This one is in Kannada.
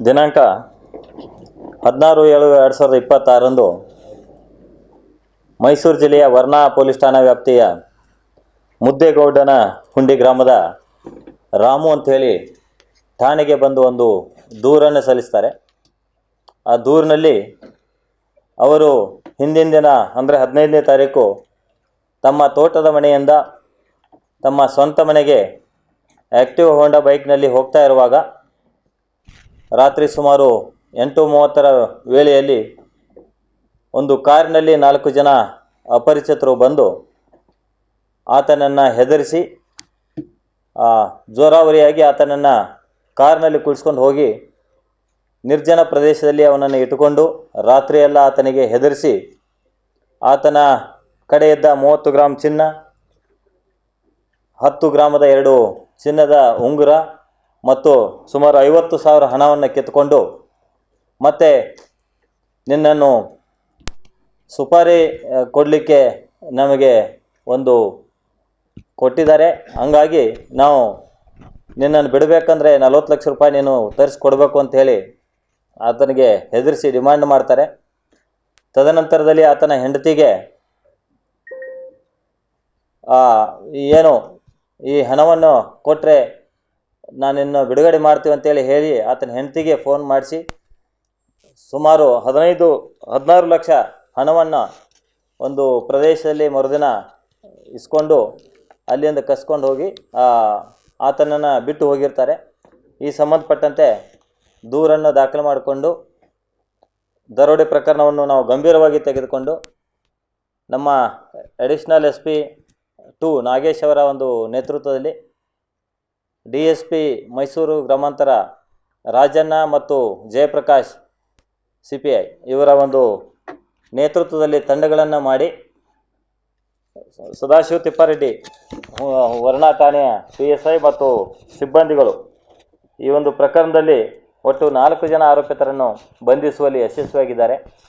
ದಿನಾಂಕ 16/7/2026 ಮೈಸೂರು ಜಿಲ್ಲೆಯ ವರ್ಣಾ ಪೊಲೀಸ್ ಠಾಣಾ ವ್ಯಾಪ್ತಿಯ ಮುದ್ದೇಗೌಡನ ಹುಂಡಿ ಗ್ರಾಮದ ರಾಮು ಅಂಥೇಳಿ ಠಾಣೆಗೆ ಬಂದು ಒಂದು ದೂರನ್ನು ಸಲ್ಲಿಸ್ತಾರೆ. ಆ ದೂರಿನಲ್ಲಿ ಅವರು ಹಿಂದಿನ ದಿನ ಅಂದರೆ 15ನೇ ತಾರೀಕು ತಮ್ಮ ತೋಟದ ಮನೆಯಿಂದ ತಮ್ಮ ಸ್ವಂತ ಮನೆಗೆ ಆ್ಯಕ್ಟಿವ್ ಹೋಂಡಾ ಬೈಕ್ನಲ್ಲಿ ಹೋಗ್ತಾ ಇರುವಾಗ ರಾತ್ರಿ ಸುಮಾರು 8:30 ವೇಳೆಯಲ್ಲಿ ಒಂದು ಕಾರಿನಲ್ಲಿ 4 ಜನ ಅಪರಿಚಿತರು ಬಂದು ಆತನನ್ನು ಹೆದರಿಸಿ ಜೋರಾವರಿಯಾಗಿ ಆತನನ್ನು ಕಾರಿನಲ್ಲಿ ಕುಳಿಸ್ಕೊಂಡು ಹೋಗಿ ನಿರ್ಜನ ಪ್ರದೇಶದಲ್ಲಿ ಅವನನ್ನು ಇಟ್ಟುಕೊಂಡು ರಾತ್ರಿಯೆಲ್ಲ ಆತನಿಗೆ ಹೆದರಿಸಿ ಆತನ ಕಡೆ ಇದ್ದ 30 ಗ್ರಾಂ ಚಿನ್ನ, 10 ಗ್ರಾಮದ 2 ಚಿನ್ನದ ಉಂಗುರ ಮತ್ತು ಸುಮಾರು 50,000 ಹಣವನ್ನು ಕಿತ್ತುಕೊಂಡು ಮತ್ತು ನಿನ್ನನ್ನು ಸುಪಾರಿ ಕೊಡಲಿಕ್ಕೆ ನಮಗೆ ಒಂದು ಕೊಟ್ಟಿದ್ದಾರೆ, ಹಂಗಾಗಿ ನಾವು ನಿನ್ನನ್ನು ಬಿಡಬೇಕಂದ್ರೆ 40 ಲಕ್ಷ ರೂಪಾಯಿ ನೀನು ತರಿಸ್ಕೊಡ್ಬೇಕು ಅಂಥೇಳಿ ಆತನಿಗೆ ಹೆದರಿಸಿ ಡಿಮ್ಯಾಂಡ್ ಮಾಡ್ತಾರೆ. ತದನಂತರದಲ್ಲಿ ಆತನ ಹೆಂಡತಿಗೆ ಏನು ಈ ಹಣವನ್ನು ಕೊಟ್ಟರೆ ನಾನಿನ್ನು ಬಿಡುಗಡೆ ಮಾಡ್ತೀವಿ ಅಂತೇಳಿ ಹೇಳಿ ಆತನ ಹೆಂಡತಿಗೆ ಫೋನ್ ಮಾಡಿಸಿ ಸುಮಾರು 16 ಲಕ್ಷ ಹಣವನ್ನು ಒಂದು ಪ್ರದೇಶದಲ್ಲಿ ಮರುದಿನ ಇಸ್ಕೊಂಡು ಅಲ್ಲಿಂದ ಕಸ್ಕೊಂಡು ಹೋಗಿ ಆತನನ್ನು ಬಿಟ್ಟು ಹೋಗಿರ್ತಾರೆ. ಈ ಸಂಬಂಧಪಟ್ಟಂತೆ ದೂರನ್ನು ದಾಖಲು ಮಾಡಿಕೊಂಡು ದರೋಡೆ ಪ್ರಕರಣವನ್ನು ನಾವು ಗಂಭೀರವಾಗಿ ತೆಗೆದುಕೊಂಡು ನಮ್ಮ ಅಡಿಷನಲ್ SP 2 ನಾಗೇಶ್ ಅವರ ಒಂದು ನೇತೃತ್ವದಲ್ಲಿ DSP ಮೈಸೂರು ಗ್ರಾಮಾಂತರ ರಾಜಣ್ಣ ಮತ್ತು ಜಯಪ್ರಕಾಶ್ CPI ಇವರ ಒಂದು ನೇತೃತ್ವದಲ್ಲಿ ತಂಡಗಳನ್ನು ಮಾಡಿ ಸದಾಶಿವ ತಿಪ್ಪಾರೆಡ್ಡಿ ವರ್ಣಾ ಠಾಣೆಯ PSI ಮತ್ತು ಸಿಬ್ಬಂದಿಗಳು ಈ ಒಂದು ಪ್ರಕರಣದಲ್ಲಿ ಒಟ್ಟು 4 ಜನ ಆರೋಪಿತರನ್ನು ಬಂಧಿಸುವಲ್ಲಿ ಯಶಸ್ವಿಯಾಗಿದ್ದಾರೆ.